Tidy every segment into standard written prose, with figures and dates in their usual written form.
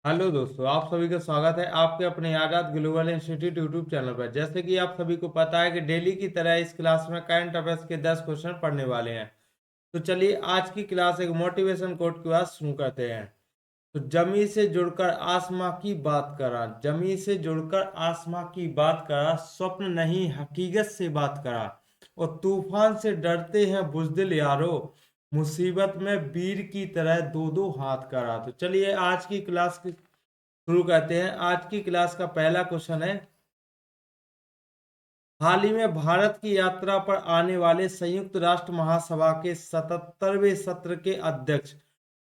Hello दोस्तों, आप सभी का स्वागत है आपके अपने आजाद ग्लोबल इंस्टीट्यूट यूट्यूब चैनल पर। जैसे कि आप सभी को पता है कि डेली की तरह इस क्लास में करंट अफेयर्स के 10 क्वेश्चन पढ़ने वाले हैं। तो चलिए आज की क्लास एक मोटिवेशन कोट के बाद शुरू करते हैं। तो जमी से जुड़कर आसमां की बात करा, जमी से जुड़कर आसमां की बात करा, स्वप्न नहीं हकीकत से बात करा, और तूफान से डरते हैं बुज़दिल यारो, मुसीबत में वीर की तरह दो दो हाथ करा। तो चलिए आज की क्लास की शुरू करते हैं। आज की क्लास का पहला क्वेश्चन है, हाल ही में भारत की यात्रा पर आने वाले संयुक्त राष्ट्र महासभा के 77वें सत्र के अध्यक्ष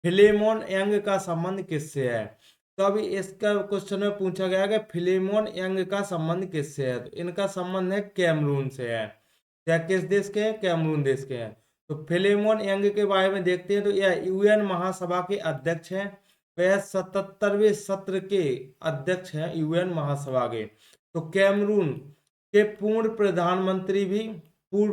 फिलेमोन यंग का संबंध किससे है? तो अभी इसका क्वेश्चन में पूछा गया है कि फिलेमोन यंग का संबंध किससे है। तो इनका संबंध है कैमरून से है। क्या किस देश के हैं? कैमरून देश के हैं। तो फिलेमोन यंग के बारे में देखते हैं। तो यह यूएन महासभा के अध्यक्ष हैं। वह 77वें सत्र के अध्यक्ष हैं यूएन महासभा के। तो कैमरून के पूर्व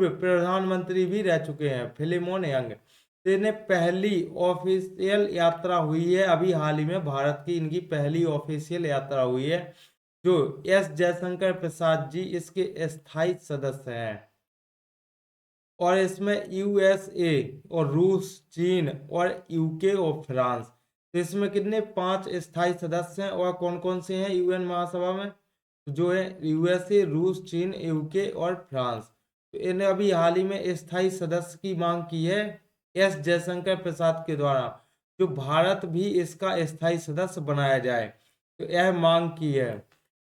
प्रधानमंत्री भी रह चुके हैं फिलेमोन यंग। तो इन्हें पहली ऑफिशियल यात्रा हुई है अभी हाल ही में, भारत की इनकी पहली ऑफिशियल यात्रा हुई है। जो एस जयशंकर प्रसाद जी इसके स्थायी सदस्य हैं। और इसमें यूएसए और रूस, चीन और यूके और फ्रांस। तो इसमें कितने? 5 स्थायी सदस्य हैं। और कौन कौन से हैं यूएन महासभा में? जो है यूएसए, रूस, चीन, यूके और फ्रांस। तो इन्हें अभी हाल ही में स्थायी सदस्य की मांग की है एस जयशंकर प्रसाद के द्वारा, जो भारत भी इसका स्थायी सदस्य बनाया जाए। तो यह मांग की है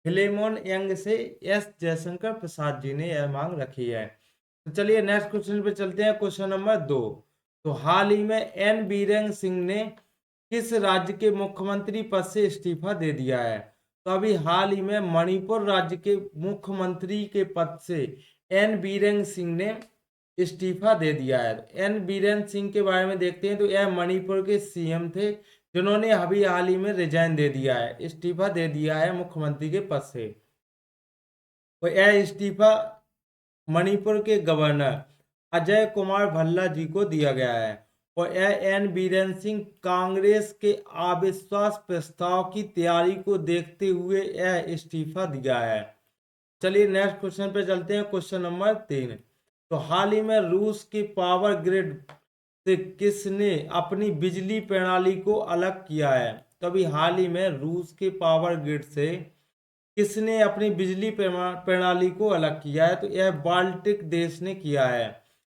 फिलेमोन यंग से एस जयशंकर प्रसाद जी ने यह मांग रखी है। तो चलिए नेक्स्ट क्वेश्चन पे चलते हैं। Question number 2। तो हाल ही में एन बीरेन सिंह ने किस राज्य के मुख्यमंत्री पद से इस्तीफा दे दिया है? तो अभी हाल ही में मणिपुर राज्य के मुख्यमंत्री के पद से एन बीरेन सिंह ने इस्तीफा दे दिया है। एन बीरेन सिंह के बारे में देखते हैं। तो यह मणिपुर के सीएम थे, जिन्होंने अभी हाल ही में रिजाइन दे दिया है, इस्तीफा दे दिया है मुख्यमंत्री के पद से। और यह इस्तीफा मणिपुर के गवर्नर अजय कुमार भल्ला जी को दिया गया है। और यह एन बीरेन सिंह कांग्रेस के अविश्वास प्रस्ताव की तैयारी को देखते हुए यह इस्तीफा दिया है। चलिए नेक्स्ट क्वेश्चन पे चलते हैं। Question number 3। तो हाल ही में रूस की पावर ग्रिड से किसने अपनी बिजली प्रणाली को अलग किया है? तो अभी हाल ही में रूस के पावर ग्रिड से किसने अपनी बिजली प्रणाली को अलग किया है? तो यह बाल्टिक देश ने किया है।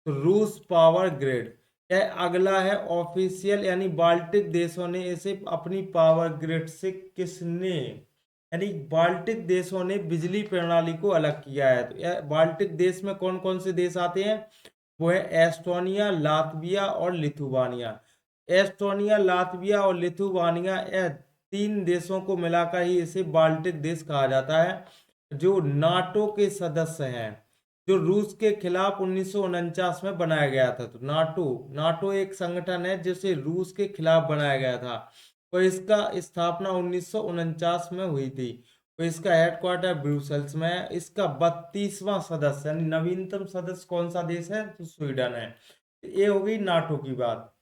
तो रूस पावर ग्रिड, यह अगला है ऑफिशियल, यानी बाल्टिक देशों ने इसे अपनी पावर ग्रिड से किसने, यानी बाल्टिक देशों ने बिजली प्रणाली को अलग किया है। तो यह बाल्टिक देश में कौन कौन से देश आते हैं? वो है एस्टोनिया, लातविया और लिथुआनिया। एस्टोनिया, लातविया और लिथुआनिया, यह 3 देशों को मिलाकर ही इसे बाल्टिक देश कहा जाता है, जो नाटो के सदस्य हैं, जो रूस के खिलाफ 1949 में बनाया गया था। तो नाटो नाटो एक संगठन है जिसे रूस के खिलाफ बनाया गया था। और इसका स्थापना 1949 में हुई थी। और इसका हेडक्वार्टर ब्रुसेल्स में है। इसका 32वां सदस्य यानी नवीनतम सदस्य कौन सा देश है? तो स्वीडन है। ये हो गई नाटो की बात।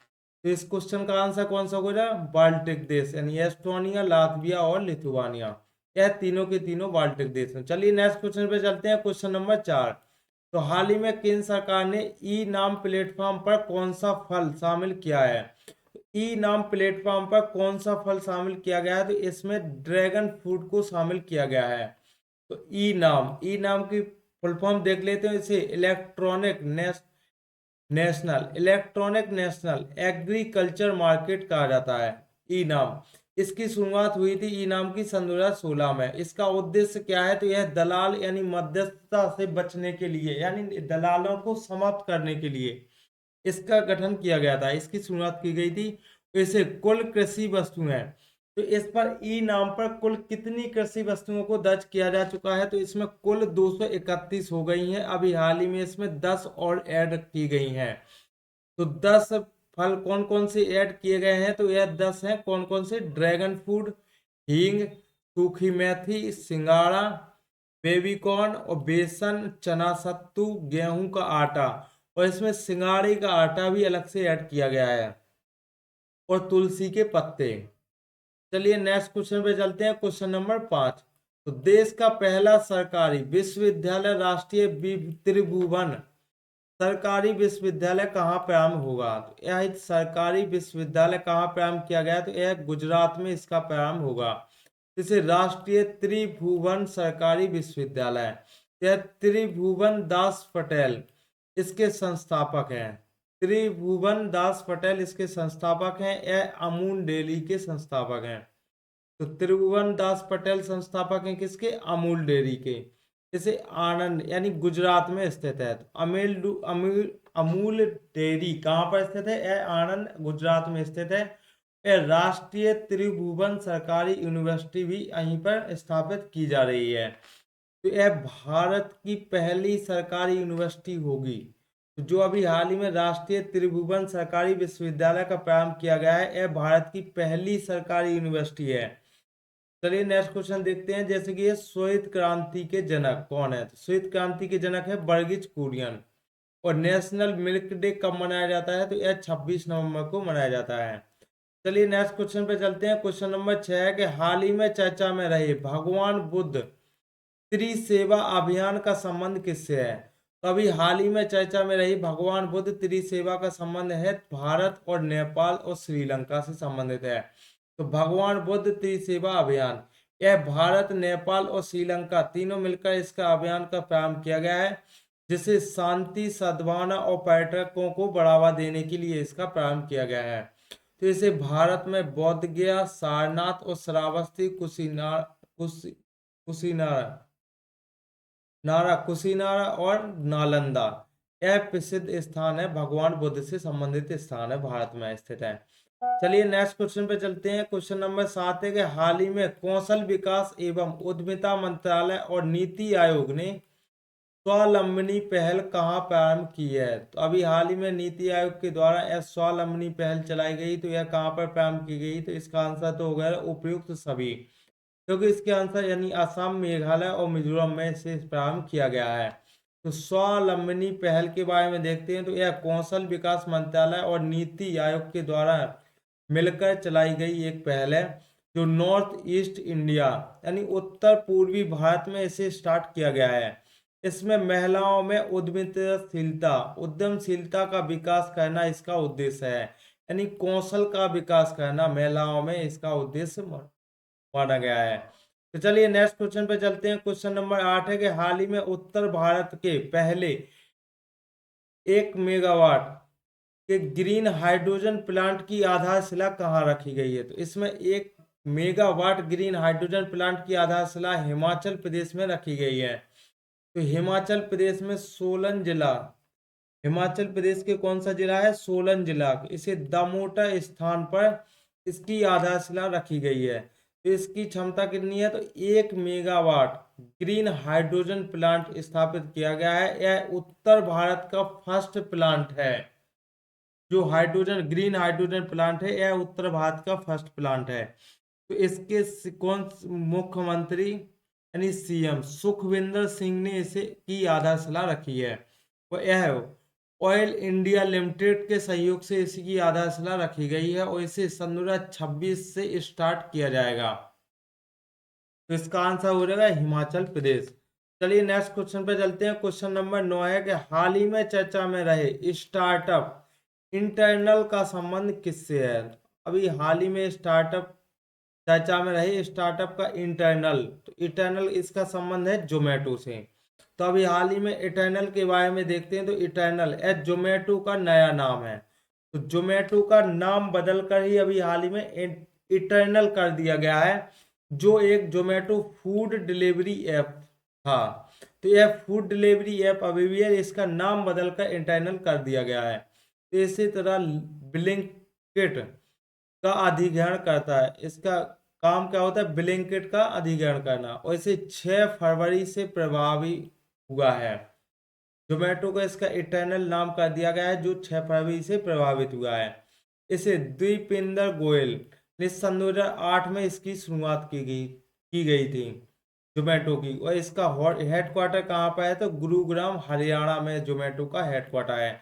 तो इस क्वेश्चन का आंसर कौन सा होगा? बाल्टिक देश, यानी एस्टोनिया, लातविया और लिथुआनिया। यह तीनों के तीनों बाल्टिक देश हैं। चलिए नेक्स्ट क्वेश्चन पे चलते हैं। Question number 4। तो हाल ही में केंद्र सरकार ने ई नाम प्लेटफॉर्म पर कौन सा फल शामिल किया है? ई नाम प्लेटफॉर्म पर कौन सा फल शामिल किया गया है? तो इसमें ड्रैगन फ्रूट को शामिल किया गया है। तो ई नाम की फुल फॉर्म देख लेते हैं। इसे इलेक्ट्रॉनिक नेशनल एग्रीकल्चर मार्केट कहा जाता है, ई नाम। इसकी शुरुआत हुई थी ई नाम की सन 2016 में। इसका उद्देश्य क्या है? तो यह दलाल यानी मध्यस्थता से बचने के लिए, यानी दलालों को समाप्त करने के लिए इसका गठन किया गया था, इसकी शुरुआत की गई थी। इसे कुल कृषि वस्तुएं, तो इस पर ई नाम पर कुल कितनी कृषि वस्तुओं को दर्ज किया जा चुका है? तो इसमें कुल 231 हो गई हैं। अभी हाल ही में इसमें 10 और ऐड की गई हैं। तो 10 फल कौन कौन से ऐड किए गए हैं? तो यह 10 हैं। कौन कौन से? ड्रैगन फ्रूट, हींग, सूखी मेथी, सिंगाड़ा, बेबीकॉर्न और बेसन, चना सत्तू, गेहूं का आटा। और इसमें सिंगाड़े का आटा भी अलग से ऐड किया गया है। और तुलसी के पत्ते। चलिए नेक्स्ट क्वेश्चन पे चलते हैं, क्वेश्चन नंबर 5। तो देश का पहला सरकारी विश्वविद्यालय राष्ट्रीय त्रिभुवन सरकारी विश्वविद्यालय कहाँ प्रारंभ होगा? तो यह एक सरकारी विश्वविद्यालय कहाँ प्रारंभ किया गया? तो यह गुजरात में इसका प्रारंभ होगा। इसे राष्ट्रीय त्रिभुवन सरकारी विश्वविद्यालय, यह त्रिभुवन दास पटेल इसके संस्थापक हैं। त्रिभुवन दास पटेल इसके संस्थापक हैं। यह अमूल डेयरी के संस्थापक हैं। तो त्रिभुवन दास पटेल संस्थापक हैं किसके? अमूल डेयरी के। इसे आनंद यानी गुजरात में स्थित है। तो अमूल डेयरी कहाँ पर स्थित है? यह आनंद गुजरात में स्थित है। यह राष्ट्रीय त्रिभुवन सरकारी यूनिवर्सिटी भी यहीं पर स्थापित की जा रही है। तो यह भारत की पहली सरकारी यूनिवर्सिटी होगी। तो जो अभी हाल ही में राष्ट्रीय त्रिभुवन सरकारी विश्वविद्यालय का प्रारंभ किया गया है, यह भारत की पहली सरकारी यूनिवर्सिटी है। चलिए नेक्स्ट क्वेश्चन देखते हैं। जैसे कि ये श्वेत क्रांति के जनक कौन है? तो श्वेत क्रांति के जनक है वर्गीज कुरियन। और नेशनल मिल्क डे कब मनाया जाता है? तो यह 26 नवंबर को मनाया जाता है। चलिए नेक्स्ट क्वेश्चन पे चलते हैं। क्वेश्चन नंबर 6 है कि हाल ही में चर्चा में रहे भगवान बुद्ध त्रिसेवा अभियान का संबंध किससे है? तो अभी हाल ही में चर्चा में रही भगवान बुद्ध त्रिसेवा का संबंध है भारत और नेपाल और श्रीलंका से संबंधित है। तो भगवान बुद्ध त्रिसेवा अभियान, यह भारत, नेपाल और श्रीलंका तीनों मिलकर इसका अभियान का प्रारंभ किया गया है, जिसे शांति, सद्भावना और पर्यटकों को बढ़ावा देने के लिए इसका प्रारंभ किया गया है। तो इसे भारत में बोध गया, सारनाथ और श्रावस्ती, कुशीनारा और नालंदा, यह प्रसिद्ध स्थान है, भगवान बुद्ध से संबंधित स्थान है, भारत में स्थित है। चलिए नेक्स्ट क्वेश्चन पे चलते हैं। क्वेश्चन नंबर 7 है कि हाल ही में कौशल विकास एवं उद्यमिता मंत्रालय और नीति आयोग ने स्वावलंबनी पहल कहाँ प्रारंभ की है? तो अभी हाल ही में नीति आयोग के द्वारा यह स्वावलंबनी पहल चलाई गई। तो यह कहाँ पर प्रारंभ की गई? तो इसका आंसर तो होगा उपयुक्त सभी, क्योंकि इसके आंसर यानी असम, मेघालय और मिजोरम में इसे प्रारंभ किया गया है। तो स्वावलंबनी पहल के बारे में देखते हैं। तो यह कौशल विकास मंत्रालय और नीति आयोग के द्वारा मिलकर चलाई गई एक पहल है, जो नॉर्थ ईस्ट इंडिया यानी उत्तर पूर्वी भारत में इसे स्टार्ट किया गया है। इसमें महिलाओं में उद्यमशीलता का विकास करना इसका उद्देश्य है, यानी कौशल का विकास करना महिलाओं में इसका उद्देश्य माना गया है। तो चलिए नेक्स्ट क्वेश्चन पे चलते हैं। क्वेश्चन नंबर 8 है कि हाल ही में उत्तर भारत के पहले 1 मेगावाट के ग्रीन हाइड्रोजन प्लांट की आधारशिला कहाँ रखी गई है? तो इसमें 1 मेगावाट ग्रीन हाइड्रोजन प्लांट की आधारशिला हिमाचल प्रदेश में रखी गई है। तो हिमाचल प्रदेश में सोलन जिला, हिमाचल प्रदेश के कौन सा जिला है? सोलन जिला, इसे दामोटा स्थान पर इसकी आधारशिला रखी गई है। तो इसकी क्षमता कितनी है? तो 1 मेगावाट ग्रीन हाइड्रोजन प्लांट स्थापित किया गया है। यह उत्तर भारत का फर्स्ट प्लांट है, जो ग्रीन हाइड्रोजन प्लांट है, यह उत्तर भारत का फर्स्ट प्लांट है। तो इसके कौन मुख्यमंत्री यानी सीएम सुखविंदर सिंह ने इसे की आधारशिला रखी है। वो यह ऑयल इंडिया लिमिटेड के सहयोग से इसकी आधारशिला रखी गई है और इसे सन 2026 से स्टार्ट किया जाएगा। तो इसका आंसर हो जाएगा हिमाचल प्रदेश। चलिए नेक्स्ट क्वेश्चन पे चलते हैं। क्वेश्चन नंबर 9 है कि हाल ही में चर्चा में रहे स्टार्टअप इंटरनल का संबंध किससे है? अभी हाल ही में चर्चा में रहे स्टार्टअप का इंटरनल, तो इंटरनल इसका संबंध है जोमेटो से। तो अभी हाल ही में इटर्नल के बारे में देखते हैं। तो इटर्नल जोमेटो का नया नाम है। तो जोमेटो का नाम बदलकर ही अभी हाल ही में इटर्नल कर दिया गया है, जो एक जोमेटो फूड डिलीवरी ऐप था। तो यह फूड डिलीवरी ऐप अभी भी है, इसका नाम बदलकर इंटरनल कर दिया गया है। तो इसी तरह ब्लिंकिट का अधिग्रहण करता है। इसका काम क्या होता है? ब्लिंकिट का अधिग्रहण करना, और इसे 6 फरवरी से प्रभावी हुआ है। जोमेटो को इसका इटर्नल नाम कर दिया गया है, जो 6 फरवरी से प्रभावित हुआ है। इसे दीपेंद्र गोयल ने सन 2008 में इसकी शुरुआत की गई थी जोमेटो की। और इसका हेडक्वार्टर कहाँ पर है? तो गुरुग्राम हरियाणा में जोमेटो का हेडक्वार्टर है।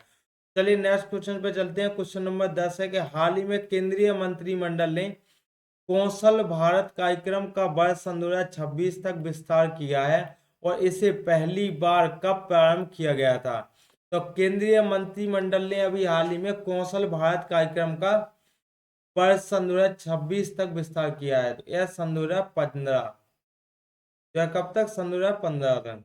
चलिए नेक्स्ट क्वेश्चन पे चलते हैं। क्वेश्चन नंबर 10 है कि हाल ही में केंद्रीय मंत्रिमंडल ने कौशल भारत कार्यक्रम का वर्ष सन 2026 तक विस्तार किया है और इसे पहली बार कब प्रारंभ किया गया था? तो केंद्रीय मंत्रिमंडल ने अभी हाल ही में कौशल भारत कार्यक्रम का वर्ष सन 2026 तक विस्तार किया है। तो यह सन 2015, यह कब तक? सन 2015 तक।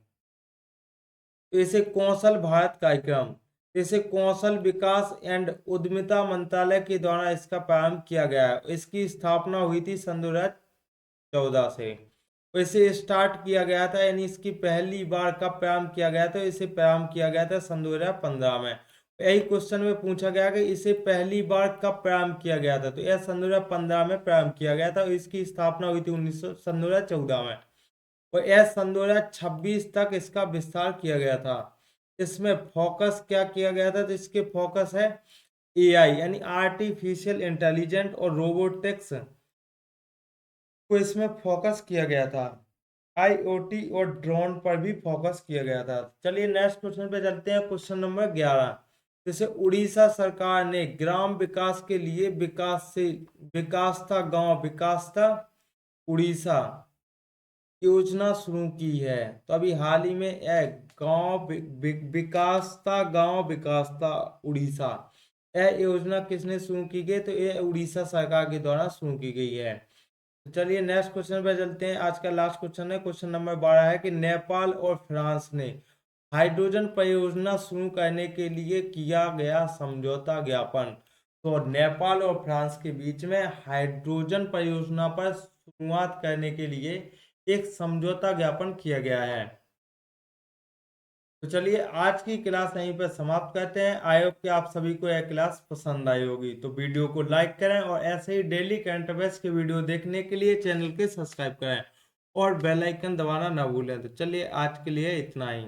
तो इसे कौशल भारत कार्यक्रम, इसे कौशल विकास एंड उद्यमिता मंत्रालय के द्वारा इसका प्रारंभ किया गया है। इसकी स्थापना हुई थी सन 2014 से। तो इसे स्टार्ट किया गया था, यानी इसकी पहली बार कब प्रारंभ किया गया था? इसे प्रारंभ किया गया था सन 2015 में। यही क्वेश्चन में पूछा गया कि इसे पहली बार कब प्रारंभ किया गया था? तो यह सन 2015 में प्रारंभ किया गया था। इसकी स्थापना हुई थी सन 2014 में और यह सन 2026 तक इसका विस्तार किया गया था। इसमें फोकस क्या किया गया था? तो इसके फोकस है एआई यानी आर्टिफिशियल इंटेलिजेंट और रोबोटिक्स को इसमें फोकस किया गया था। आईओटी और ड्रोन पर भी फोकस किया गया था। चलिए नेक्स्ट क्वेश्चन पे चलते हैं, क्वेश्चन नंबर 11। जैसे उड़ीसा सरकार ने ग्राम विकास के लिए विकासता गांव विकासता उड़ीसा योजना शुरू की है। तो अभी हाल ही में गांव विकासता उड़ीसा, यह योजना किसने शुरू की गई? तो यह उड़ीसा सरकार के द्वारा शुरू की गई है। तो चलिए नेक्स्ट क्वेश्चन पे चलते हैं। आज का लास्ट क्वेश्चन है, क्वेश्चन नंबर 12 है कि नेपाल और फ्रांस ने हाइड्रोजन परियोजना शुरू करने के लिए किया गया समझौता ज्ञापन। तो नेपाल और फ्रांस के बीच में हाइड्रोजन परियोजना पर शुरुआत करने के लिए एक समझौता ज्ञापन किया गया है। तो चलिए आज की क्लास यहीं पर समाप्त करते हैं। आई होप कि आप सभी को यह क्लास पसंद आई होगी। तो वीडियो को लाइक करें और ऐसे ही डेली करंट अफेयर्स के वीडियो देखने के लिए चैनल के सब्सक्राइब करें और बेल आइकन दबाना ना भूलें। तो चलिए आज के लिए इतना ही।